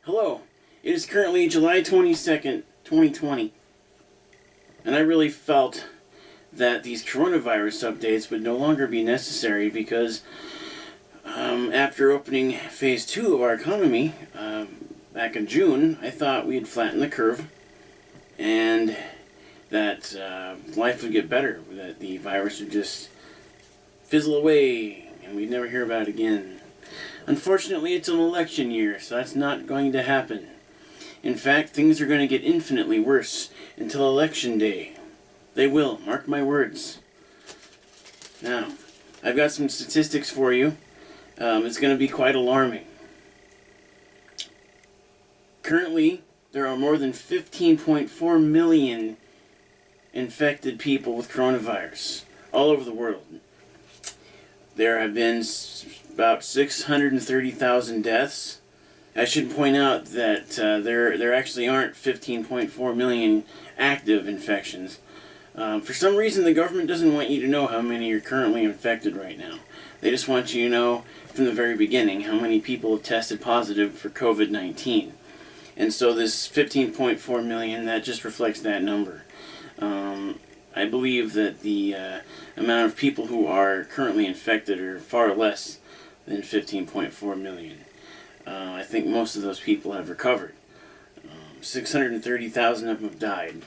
Hello, it is currently July 22nd, 2020, and I really felt that these coronavirus updates would no longer be necessary because after opening phase 2 of our economy back in June, I thought we'd flatten the curve and that life would get better, that the virus would just fizzle away and we'd never hear about it again. Unfortunately, it's an election year, so that's not going to happen. In fact, things are going to get infinitely worse until election day. They will, mark my words. Now, I've got some statistics for you. It's going to be quite alarming. Currently, there are more than 15.4 million infected people with coronavirus all over the world. There have been about 630,000 deaths. I should point out that there actually aren't 15.4 million active infections. For some reason, the government doesn't want you to know how many are currently infected right now. They just want you to know from the very beginning how many people have tested positive for COVID-19. And so this 15.4 million, that just reflects that number. I believe that the amount of people who are currently infected are far less than 15.4 million. I think most of those people have recovered. 630,000 of them have died,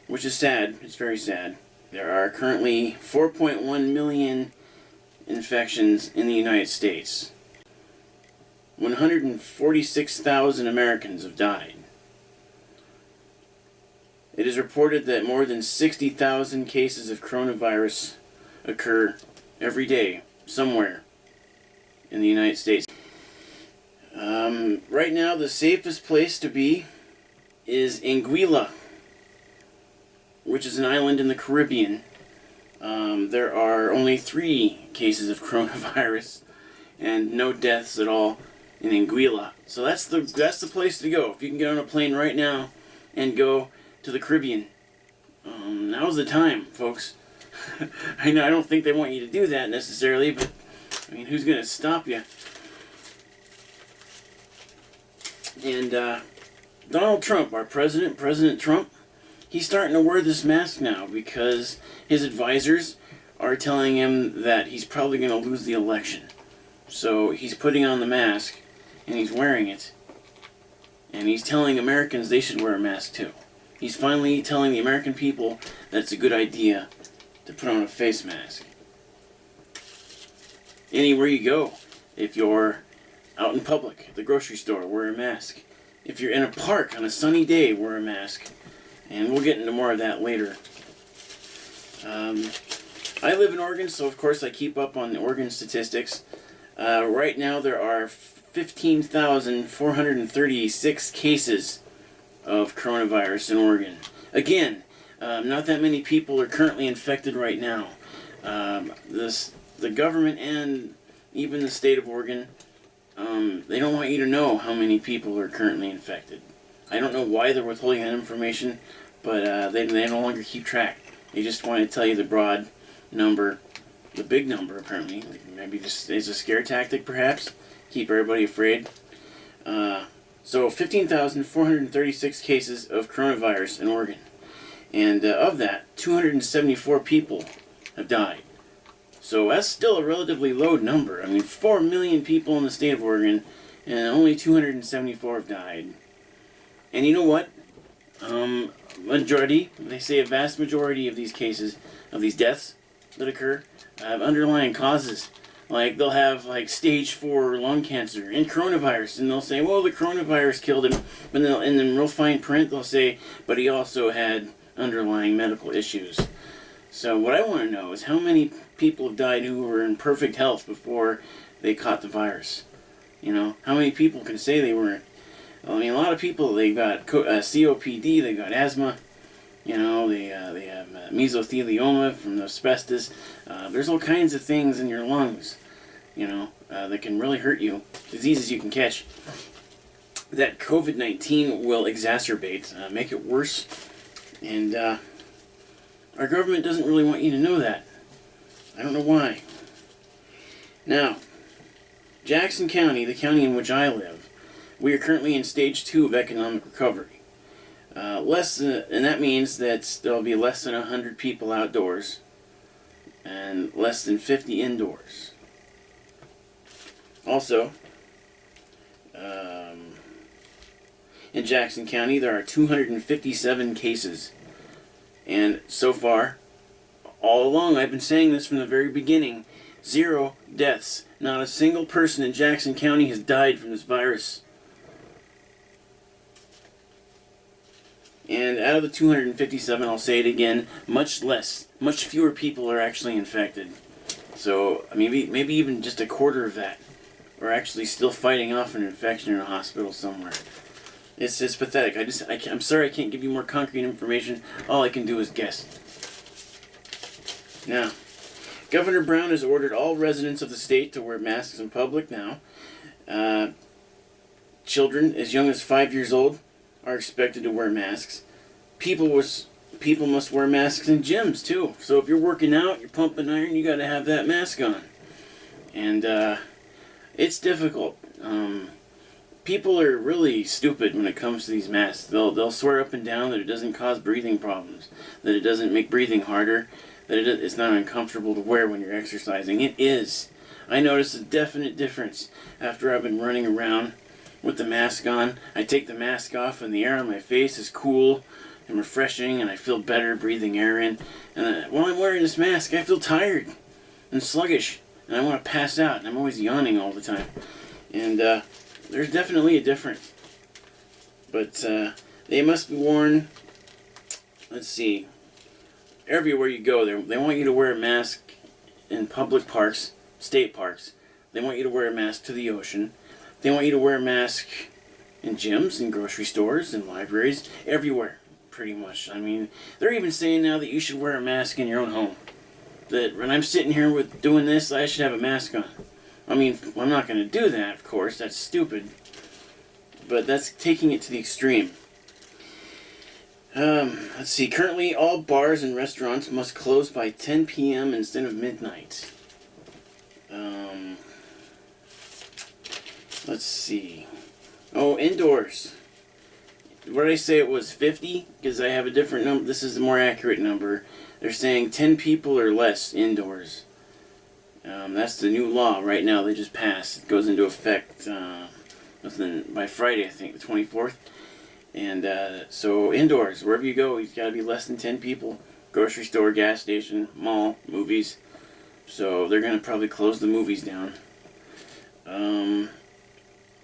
which is sad. It's very sad. There are currently 4.1 million infections in the United States. 146,000 Americans have died. It is reported that more than 60,000 cases of coronavirus occur every day somewhere in the United States. Right now, the safest place to be is Anguilla, which is an island in the Caribbean. There are only 3 cases of coronavirus and no deaths at all in Anguilla. So that's the place to go. If you can get on a plane right now and go to the Caribbean, now's the time, folks. I know I don't think they want you to do that necessarily, but I mean, who's going to stop you? And Donald Trump, our President Trump, he's starting to wear this mask now because his advisors are telling him that he's probably going to lose the election. So he's putting on the mask and he's wearing it. And he's telling Americans they should wear a mask too. He's finally telling the American people that it's a good idea to put on a face mask. Anywhere you go, if you're out in public, at the grocery store, wear a mask. If you're in a park on a sunny day, wear a mask. And we'll get into more of that later. I live in Oregon, so of course I keep up on the Oregon statistics. Right now there are 15,436 cases of coronavirus in Oregon. Again, not that many people are currently infected right now. The government and even the state of Oregon, they don't want you to know how many people are currently infected. I don't know why they're withholding that information, but they no longer keep track. They just want to tell you the broad number, the big number apparently. Maybe just as a scare tactic perhaps, keep everybody afraid. So 15,436 cases of coronavirus in Oregon. And of that, 274 people have died. So that's still a relatively low number. I mean, 4 million people in the state of Oregon, and only 274 have died. And you know what? They say a vast majority of these cases, of these deaths that occur, have underlying causes. Like, they'll have, like, stage 4 lung cancer and coronavirus, and they'll say, well, the coronavirus killed him. But then in real fine print, they'll say, but he also had underlying medical issues. So what I want to know is how many people have died who were in perfect health before they caught the virus. You know, how many people can say they weren't? Well, I mean, a lot of people, they got COPD, they got asthma, you know, they have mesothelioma from the asbestos. There's all kinds of things in your lungs, you know, that can really hurt you, diseases you can catch, that COVID-19 will exacerbate, make it worse, and our government doesn't really want you to know that. I don't know why. Now, Jackson County, the county in which I live, We are currently in stage 2 of economic recovery. And that means that there'll be less than 100 people outdoors and less than 50 indoors. Also, in Jackson County, there are 257 cases. And so far, all along, I've been saying this from the very beginning, 0 deaths. Not a single person in Jackson County has died from this virus. And out of the 257, I'll say it again, much fewer people are actually infected. So maybe even just a quarter of that are actually still fighting off an infection in a hospital somewhere. It's pathetic. I'm sorry I can't give you more concrete information. All I can do is guess. Now, Governor Brown has ordered all residents of the state to wear masks in public now. Children as young as 5 years old are expected to wear masks. People must wear masks in gyms too. So if you're working out, you're pumping iron, you got to have that mask on. And it's difficult. People are really stupid when it comes to these masks. They'll swear up and down that it doesn't cause breathing problems, that it doesn't make breathing harder, that it's not uncomfortable to wear when you're exercising. It is. I notice a definite difference after I've been running around with the mask on. I take the mask off and the air on my face is cool and refreshing and I feel better breathing air in. And while I'm wearing this mask, I feel tired and sluggish and I want to pass out and I'm always yawning all the time. And there's definitely a difference. But they must be worn, let's see, everywhere you go. They want you to wear a mask in public parks, state parks. They want you to wear a mask to the ocean. They want you to wear a mask in gyms, in grocery stores, in libraries, everywhere, pretty much. I mean, they're even saying now that you should wear a mask in your own home. That when I'm sitting here doing this, I should have a mask on. I mean, I'm not going to do that, of course. That's stupid. But that's taking it to the extreme. Let's see. Currently, all bars and restaurants must close by 10 p.m. instead of midnight. Let's see. Oh, indoors. What did I say it was 50? Because I have a different number. This is a more accurate number. They're saying 10 people or less indoors. That's the new law right now. They just passed. It goes into effect by Friday, I think, the 24th. And so indoors, wherever you go, you've got to be less than 10 people. Grocery store, gas station, mall, movies. So they're going to probably close the movies down.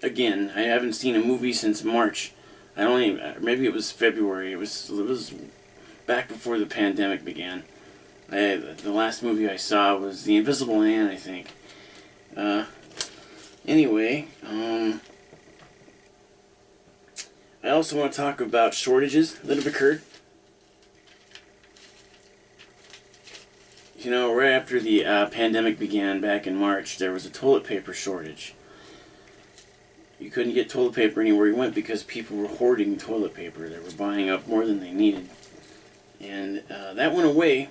Again, I haven't seen a movie since March. Maybe it was February. It was back before the pandemic began. The last movie I saw was The Invisible Man, I think. Anyway, I also want to talk about shortages that have occurred. You know, right after the pandemic began back in March, there was a toilet paper shortage. You couldn't get toilet paper anywhere you went because people were hoarding toilet paper. They were buying up more than they needed. And that went away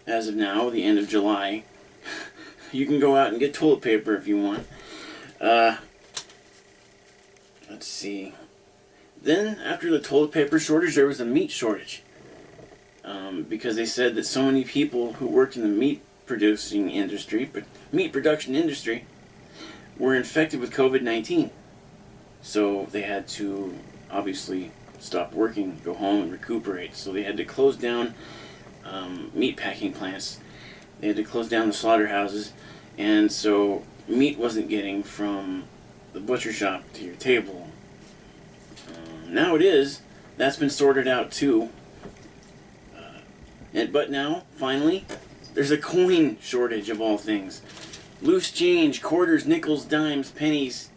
as of now, the end of July. You can go out and get toilet paper if you want. Let's see. Then, after the toilet paper shortage, there was a meat shortage. Because they said that so many people who worked in the meat production industry were infected with COVID-19. So they had to obviously stop working, go home and recuperate. So they had to close down meat packing plants. They had to close down the slaughterhouses. And so meat wasn't getting from the butcher shop to your table. Now it is. That's been sorted out too. But now, finally, there's a coin shortage of all things. Loose change, quarters, nickels, dimes, pennies.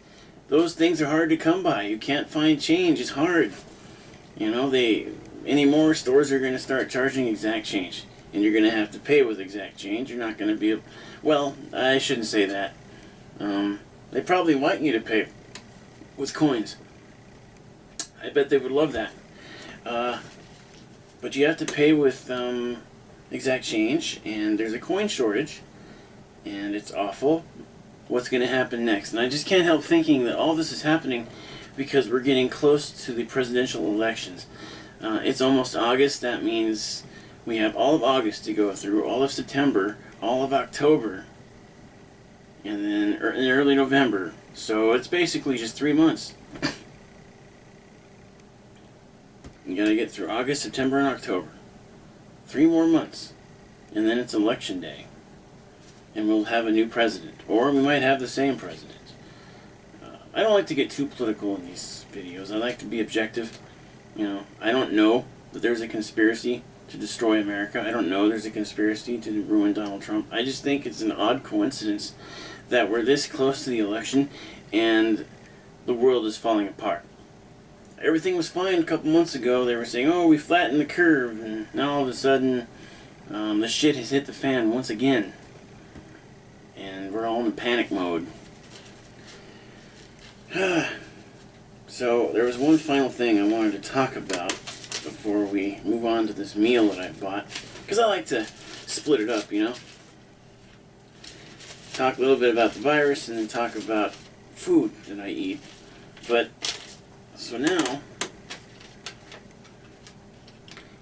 Those things are hard to come by. You can't find change. It's hard. You know, anymore stores are going to start charging exact change. And you're going to have to pay with exact change. You're not going to be... Well, I shouldn't say that. They probably want you to pay with coins. I bet they would love that. But you have to pay with exact change, and there's a coin shortage, and it's awful. what's going to happen next. And I just can't help thinking that all this is happening because we're getting close to the presidential elections. It's almost August. That means we have all of August to go through, all of September, all of October, and then in early November. So it's basically just 3 months. You gotta get through August, September, and October. 3 more months. And then it's election day. And we'll have a new president. Or we might have the same president. I don't like to get too political in these videos. I like to be objective. You know, I don't know that there's a conspiracy to destroy America. I don't know there's a conspiracy to ruin Donald Trump. I just think it's an odd coincidence that we're this close to the election and the world is falling apart. Everything was fine a couple months ago. They were saying, oh, we flattened the curve, and now all of a sudden the shit has hit the fan once again. And we're all in panic mode. So there was one final thing I wanted to talk about before we move on to this meal that I bought. Because I like to split it up, you know. Talk a little bit about the virus and then talk about food that I eat. But, so now,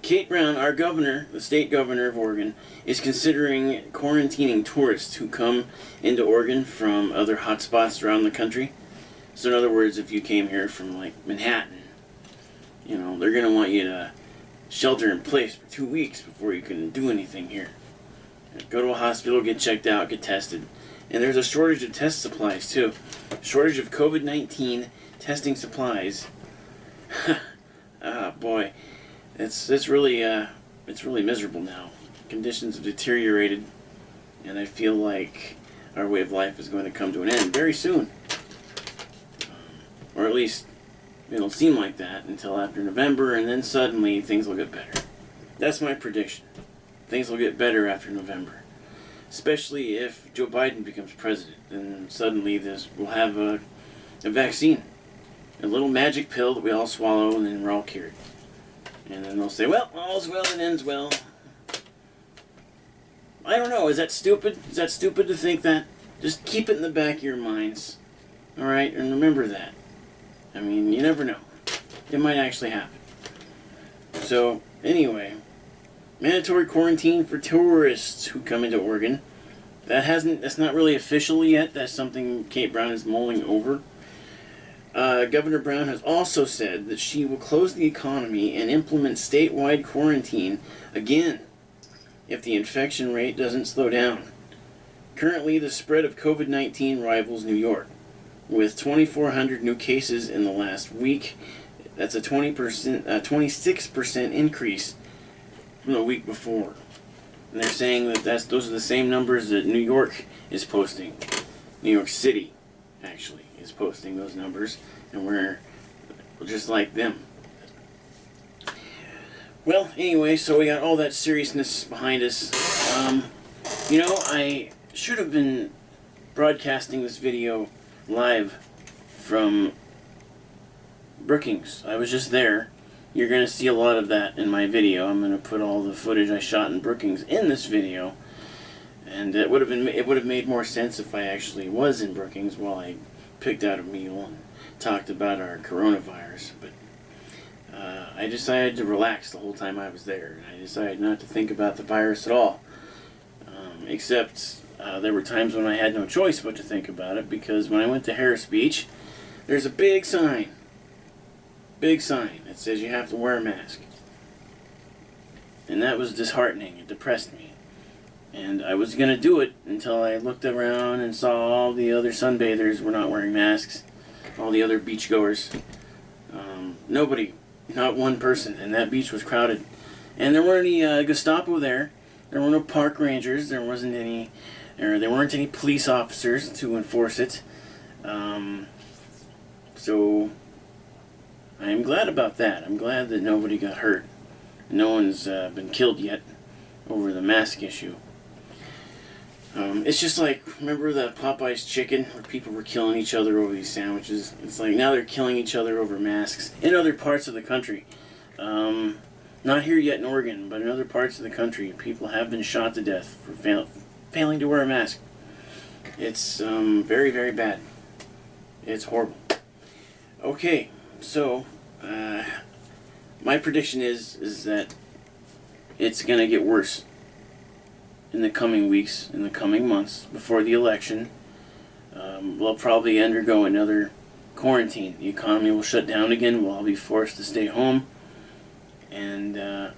Kate Brown, our governor, the state governor of Oregon, is considering quarantining tourists who come into Oregon from other hotspots around the country. So in other words, if you came here from like Manhattan, you know, they're going to want you to shelter in place for 2 weeks before you can do anything here. Go to a hospital, get checked out, get tested. And there's a shortage of test supplies too. Shortage of COVID-19 testing supplies. Ah, boy. It's really miserable now. Conditions have deteriorated, and I feel like our way of life is going to come to an end very soon. Or at least it'll seem like that until after November, and then suddenly things will get better. That's my prediction. Things will get better after November. Especially if Joe Biden becomes president. Then suddenly we'll have a vaccine. A little magic pill that we all swallow, and then we're all cured. And then they'll say, well, all's well that ends well. I don't know. Is that stupid? Is that stupid to think that? Just keep it in the back of your minds. Alright? And remember that. I mean, you never know. It might actually happen. So, anyway, mandatory quarantine for tourists who come into Oregon. That's not really official yet. That's something Kate Brown is mulling over. Governor Brown has also said that she will close the economy and implement statewide quarantine again if the infection rate doesn't slow down. Currently, the spread of COVID-19 rivals New York, with 2,400 new cases in the last week. That's a 26% increase from the week before. And they're saying that those are the same numbers that New York is posting. New York City, actually, is posting those numbers, and we're just like them. Well, anyway, so we got all that seriousness behind us. You know, I should have been broadcasting this video live from Brookings. I was just there. You're going to see a lot of that in my video. I'm going to put all the footage I shot in Brookings in this video. And it would have made more sense if I actually was in Brookings while I picked out a meal and talked about our coronavirus. But I decided to relax the whole time I was there. And I decided not to think about the virus at all. Except there were times when I had no choice but to think about it, because when I went to Harris Beach, there's a big sign that says you have to wear a mask. And that was disheartening. It depressed me. And I was going to do it until I looked around and saw all the other sunbathers were not wearing masks. All the other beachgoers. Nobody, not one person. And that beach was crowded. And there weren't any Gestapo there. There were no park rangers. There weren't any police officers to enforce it. So I'm glad about that. I'm glad that nobody got hurt. No one's been killed yet over the mask issue. It's just like, remember the Popeye's chicken where people were killing each other over these sandwiches? It's like now they're killing each other over masks in other parts of the country. Not here yet in Oregon, but in other parts of the country, people have been shot to death for failing to wear a mask. It's very, very bad. It's horrible. Okay, so my prediction is that it's gonna get worse in the coming weeks, in the coming months, before the election. We'll probably undergo another quarantine. The economy will shut down again. We'll all be forced to stay home, and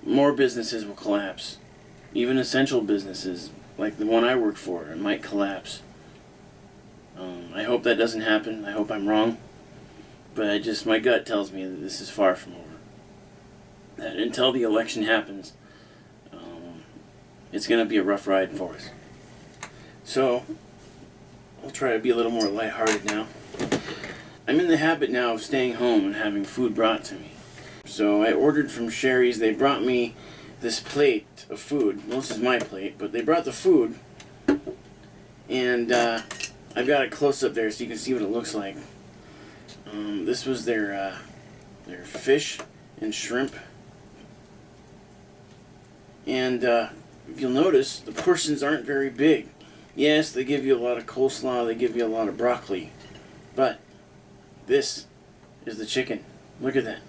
more businesses will collapse. Even essential businesses, like the one I work for, it might collapse. I hope that doesn't happen. I hope I'm wrong. But my gut tells me that this is far from over. That until the election happens, it's going to be a rough ride for us. So, I'll try to be a little more lighthearted now. I'm in the habit now of staying home and having food brought to me. So I ordered from Shari's. They brought me this plate of food. Well, this is my plate, but they brought the food. And I've got it close up there so you can see what it looks like. This was their fish and shrimp. And if you'll notice, the portions aren't very big. Yes, they give you a lot of coleslaw, they give you a lot of broccoli. But this is the chicken. Look at that.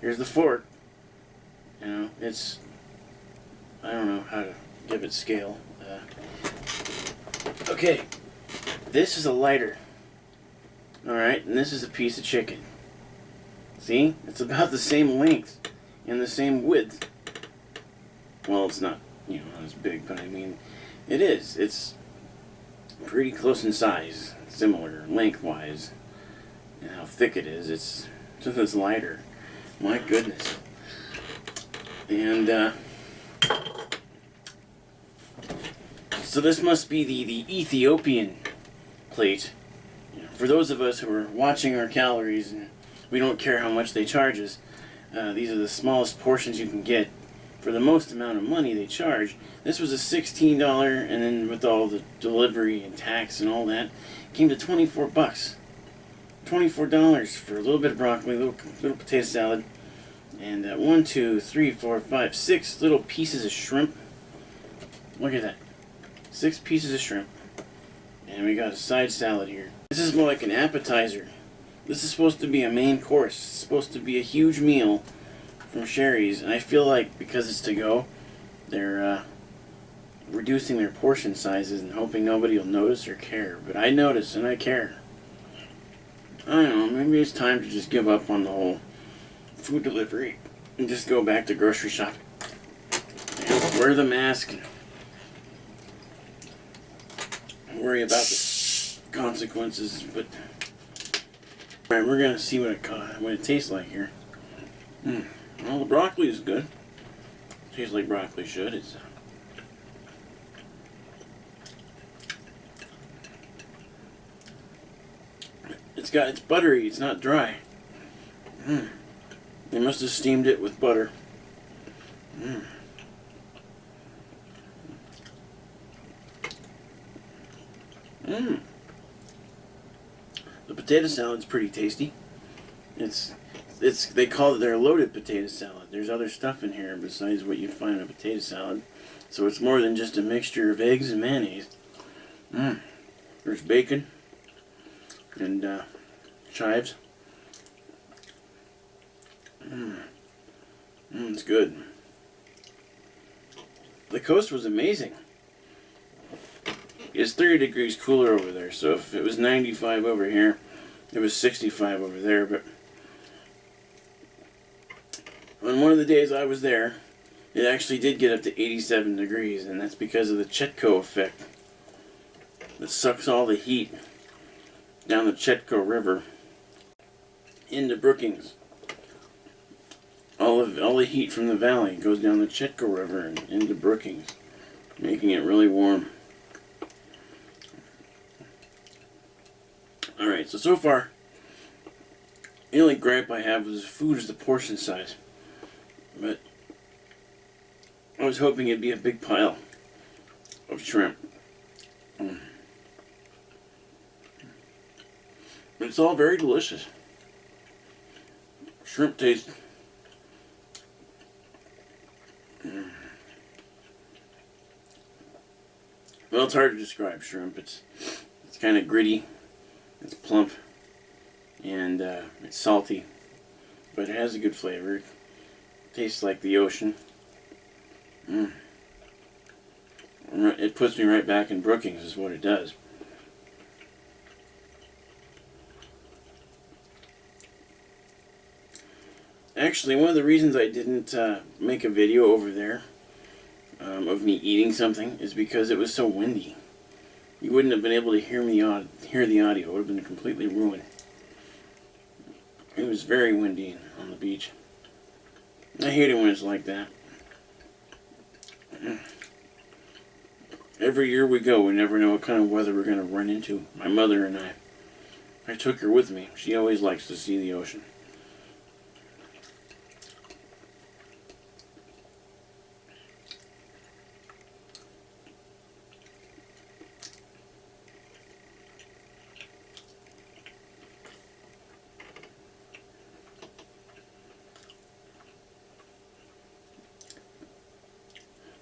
Here's the fork. You know, I don't know how to give it scale. Okay, this is a lighter. Alright, and this is a piece of chicken. See? It's about the same length and the same width. Well, it's not, not as big, but I mean, it is. It's pretty close in size, similar lengthwise, and how thick it is. It's just this lighter. My goodness. And so this must be the Ethiopian plate. For those of us who are watching our calories and we don't care how much they charge us, these are the smallest portions you can get for the most amount of money they charge. This was a $16, and then with all the delivery and tax and all that, it came to $24. $24 for a little bit of broccoli, little potato salad, and 1, 2, 3, 4, 5, 6 little pieces of shrimp. Look at that. 6 pieces of shrimp. And we got a side salad here. This is more like an appetizer. This is supposed to be a main course. It's supposed to be a huge meal from Shari's, and I feel like because it's to go, they're reducing their portion sizes and hoping nobody will notice or care. But I notice and I care. I don't know, maybe it's time to just give up on the whole food delivery and just go back to grocery shopping. And wear the mask and worry about the consequences. But alright, we're gonna see what it tastes like here. Well, the broccoli is good. Tastes like broccoli should. It's buttery. It's not dry. They must have steamed it with butter. The potato salad's pretty tasty. They call it their loaded potato salad. There's other stuff in here besides what you'd find in a potato salad. So it's more than just a mixture of eggs and mayonnaise. There's bacon and chives. It's good. The coast was amazing. It's 30 degrees cooler over there, so if it was 95 over here, it was 65 over there. But on one of the days I was there, it actually did get up to 87 degrees, and that's because of the Chetco effect that sucks all the heat down the Chetco River into Brookings. All the heat from the valley goes down the Chetco River and into Brookings, making it really warm. Alright, so far, the only gripe I have with the food is the portion size. But I was hoping it'd be a big pile of shrimp. But it's all very delicious. Shrimp taste. Well, it's hard to describe shrimp. It's kind of gritty, it's plump, and it's salty, but it has a good flavor. It tastes like the ocean. It puts me right back in Brookings, is what it does. Actually, one of the reasons I didn't make a video over there of me eating something is because it was so windy. You wouldn't have been able to hear the audio. It would have been completely ruined. It was very windy on the beach. I hate it when it's like that. Every year we go, we never know what kind of weather we're going to run into. My mother and I took her with me. She always likes to see the ocean.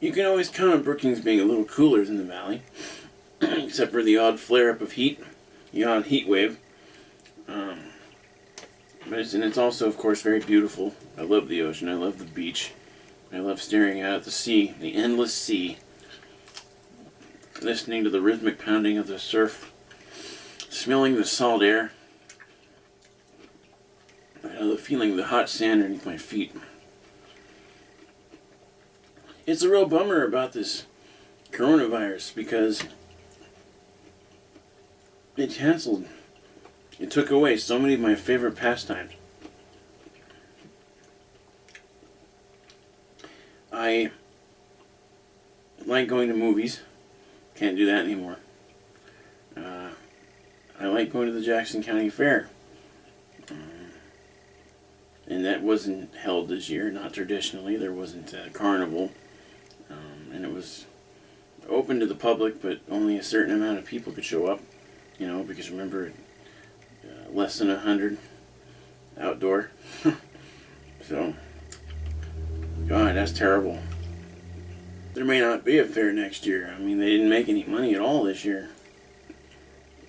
You can always count on Brookings being a little cooler than the valley, except for the odd flare-up of heat, the odd heat wave. But it's also, of course, very beautiful. I love the ocean. I love the beach. I love staring out at the sea, the endless sea, listening to the rhythmic pounding of the surf, smelling the salt air. I love feeling the hot sand underneath my feet. It's a real bummer about this coronavirus because it took away so many of my favorite pastimes. I like going to movies. Can't do that anymore. I like going to the Jackson County Fair. And that wasn't held this year, not traditionally. There wasn't a carnival. And it was open to the public, but only a certain amount of people could show up. You know, because remember, less than 100 outdoor. So, God, that's terrible. There may not be a fair next year. I mean, they didn't make any money at all this year.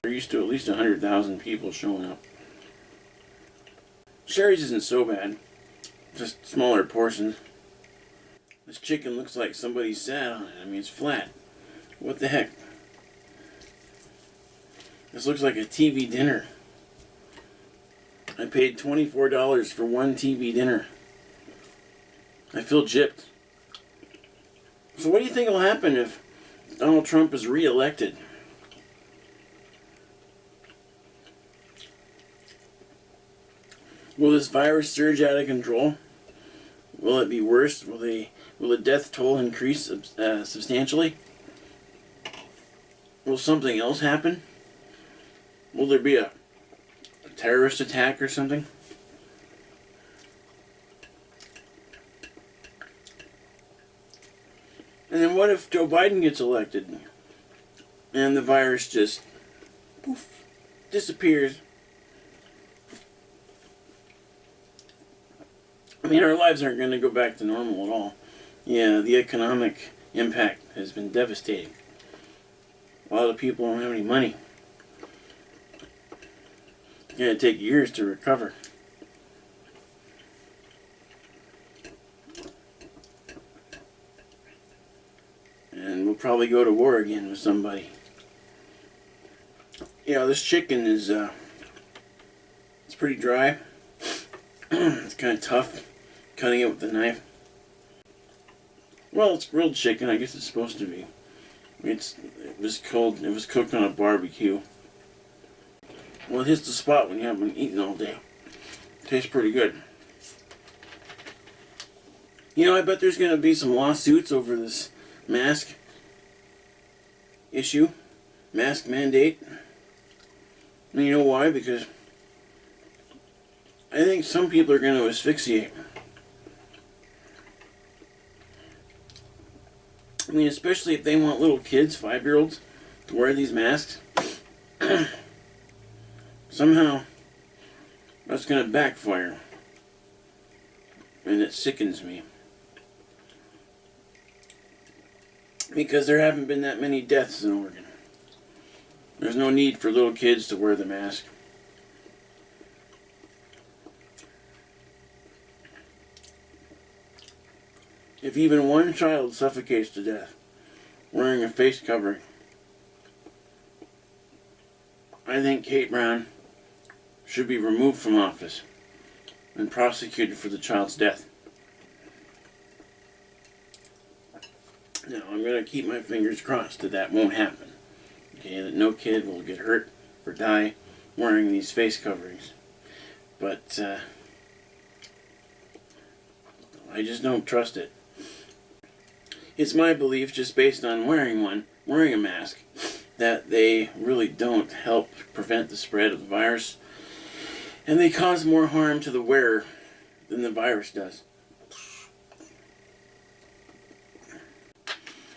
They're used to at least 100,000 people showing up. Shari's isn't so bad. Just smaller portions. This chicken looks like somebody sat on it. I mean, it's flat. What the heck? This looks like a TV dinner. I paid $24 for one TV dinner. I feel gypped. So what do you think will happen if Donald Trump is re-elected? Will this virus surge out of control? Will it be worse? Will the death toll increase substantially? Will something else happen? Will there be a terrorist attack or something? And then what if Joe Biden gets elected and the virus just poof, disappears? I mean, our lives aren't going to go back to normal at all. Yeah, the economic impact has been devastating. A lot of people don't have any money. It's going to take years to recover. And we'll probably go to war again with somebody. Yeah, this chicken is, it's pretty dry. It's kind of tough, cutting it with a knife. Well, it's grilled chicken. I guess it's supposed to be. It was cooked on a barbecue. Well, it hits the spot when you haven't been eating all day. Tastes pretty good. You know, I bet there's going to be some lawsuits over this mask issue, mask mandate. And you know why? Because I think some people are going to asphyxiate. I mean, especially if they want little kids, 5-year-olds, to wear these masks. Somehow, that's going to backfire. And it sickens me. Because there haven't been that many deaths in Oregon. There's no need for little kids to wear the mask. If even one child suffocates to death wearing a face covering, I think Kate Brown should be removed from office and prosecuted for the child's death. Now, I'm going to keep my fingers crossed that that won't happen. Okay, that no kid will get hurt or die wearing these face coverings. But I just don't trust it. It's my belief, just based on wearing a mask, that they really don't help prevent the spread of the virus, and they cause more harm to the wearer than the virus does.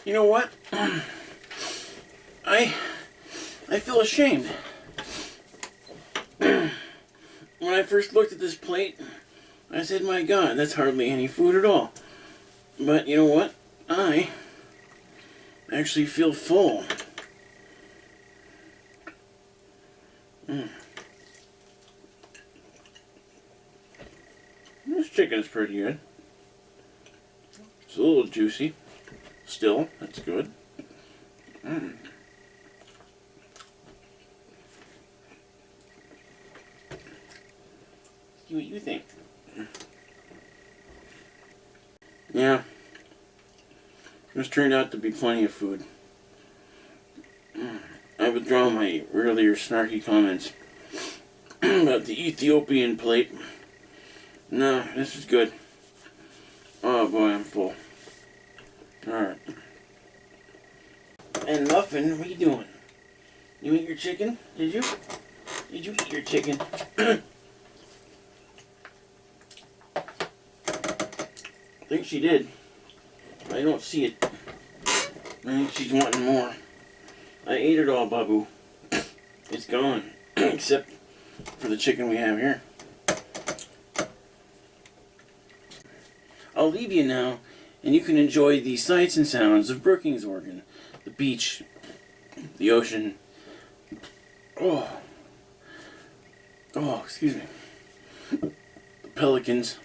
You know what? I feel ashamed. When I first looked at this plate, I said, my God, that's hardly any food at all. But you know what? I actually feel full. This chicken's pretty good. It's a little juicy. Still, that's good. See what you think. Yeah. This turned out to be plenty of food. I withdraw my earlier snarky comments about the Ethiopian plate. No, this is good. Oh boy, I'm full. Alright. And Muffin, what are you doing? You eat your chicken? Did you? Did you eat your chicken? I think she did. I don't see it. I think she's wanting more. I ate it all, Babu. It's gone. Except for the chicken we have here. I'll leave you now, and you can enjoy the sights and sounds of Brookings, Oregon. The beach, the ocean. Oh, excuse me. The pelicans.